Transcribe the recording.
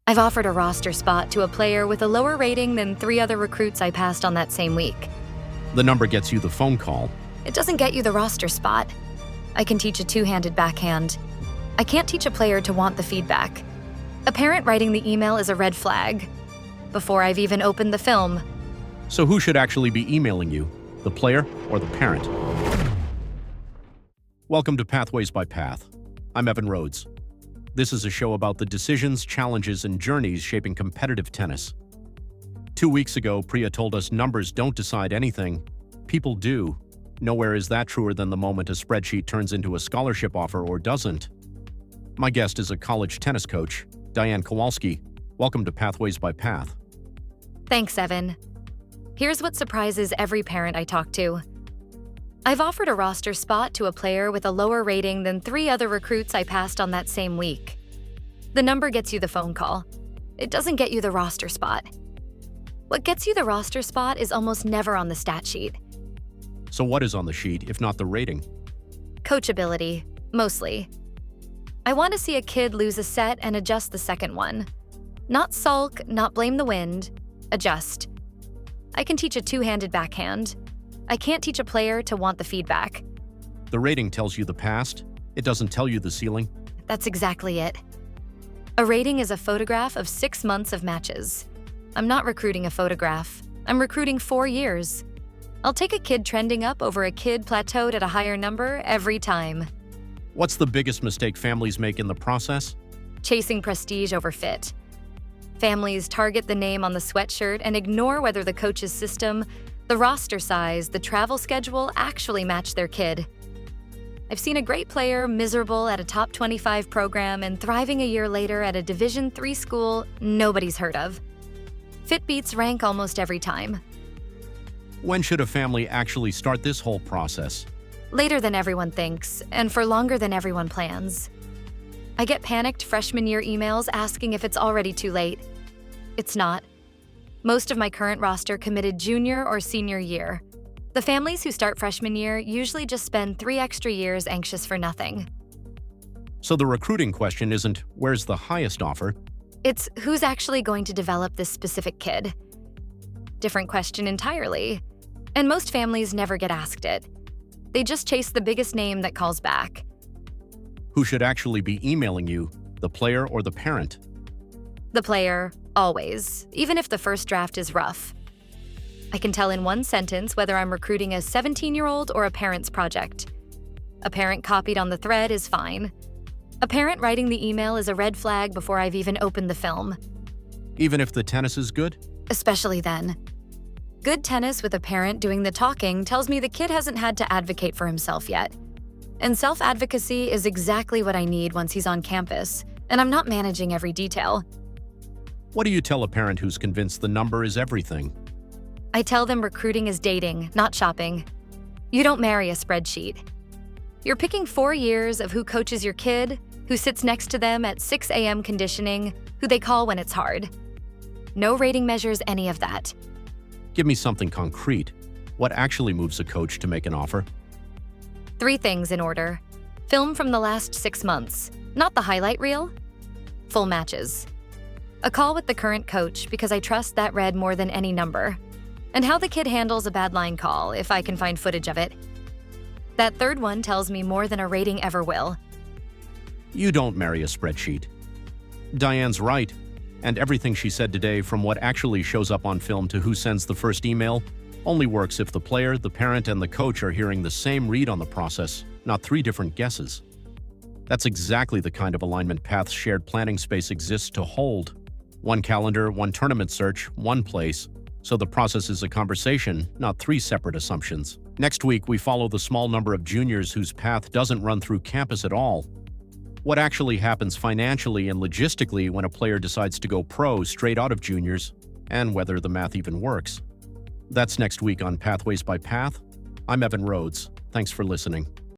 I've offered a roster spot to a player with a lower rating than 3 other recruits I passed on that same week. The number gets you the phone call. It doesn't get you the roster spot. I can teach a two-handed backhand. I can't teach a player to want the feedback. A parent writing the email is a red flag before I've even opened the film. So who should actually be emailing you, the player or the parent? Welcome to Pathways by Path. I'm Evan Rhodes. This is a show about the decisions, challenges, and journeys shaping competitive tennis. 2 weeks ago, Priya told us numbers don't decide anything. People do. Nowhere is that truer than the moment a spreadsheet turns into a scholarship offer or doesn't. My guest is a college tennis coach, Diane Kowalski. Welcome to Pathways by Path. Thanks, Evan. Here's what surprises every parent I talk to. I've offered a roster spot to a player with a lower rating than 3 other recruits I passed on that same week. The number gets you the phone call. It doesn't get you the roster spot. What gets you the roster spot is almost never on the stat sheet. So what is on the sheet, if not the rating? Coachability, mostly. I want to see a kid lose a set and adjust the second one. Not sulk, not blame the wind. Adjust. I can teach a two-handed backhand. I can't teach a player to want the feedback. The rating tells you the past. It doesn't tell you the ceiling. That's exactly it. A rating is a photograph of 6 months of matches. I'm not recruiting a photograph. I'm recruiting 4 years. I'll take a kid trending up over a kid plateaued at a higher number every time. What's the biggest mistake families make in the process? Chasing prestige over fit. Families target the name on the sweatshirt and ignore whether the coach's system, the roster size, the travel schedule actually match their kid. I've seen a great player miserable at a top 25 program and thriving a year later at a Division III school nobody's heard of. Fit beats rank almost every time. When should a family actually start this whole process? Later than everyone thinks, and for longer than everyone plans. I get panicked freshman year emails asking if it's already too late. It's not. Most of my current roster committed junior or senior year. The families who start freshman year usually just spend 3 extra years anxious for nothing. So the recruiting question isn't, where's the highest offer? It's who's actually going to develop this specific kid. Different question entirely. And most families never get asked it. They just chase the biggest name that calls back. Who should actually be emailing you, the player or the parent? The player, always, even if the first draft is rough. I can tell in one sentence whether I'm recruiting a 17-year-old or a parent's project. A parent copied on the thread is fine. A parent writing the email is a red flag before I've even opened the film. Even if the tennis is good? Especially then. Good tennis with a parent doing the talking tells me the kid hasn't had to advocate for himself yet. And self-advocacy is exactly what I need once he's on campus, and I'm not managing every detail. What do you tell a parent who's convinced the number is everything? I tell them recruiting is dating, not shopping. You don't marry a spreadsheet. You're picking 4 years of who coaches your kid, who sits next to them at 6 a.m. conditioning, who they call when it's hard. No rating measures any of that. Give me something concrete. What actually moves a coach to make an offer? 3 things in order. Film from the last 6 months, not the highlight reel. Full matches. A call with the current coach because I trust that read more than any number. And how the kid handles a bad line call, if I can find footage of it. That third one tells me more than a rating ever will. You don't marry a spreadsheet. Diane's right. And everything she said today, from what actually shows up on film to who sends the first email, only works if the player, the parent, and the coach are hearing the same read on the process, not 3 different guesses. That's exactly the kind of alignment Path's shared planning space exists to hold. 1 calendar, 1 tournament search, 1 place. So the process is a conversation, not 3 separate assumptions. Next week, we follow the small number of juniors whose path doesn't run through campus at all. What actually happens financially and logistically when a player decides to go pro straight out of juniors, and whether the math even works. That's next week on Pathways by Path. I'm Evan Rhodes. Thanks for listening.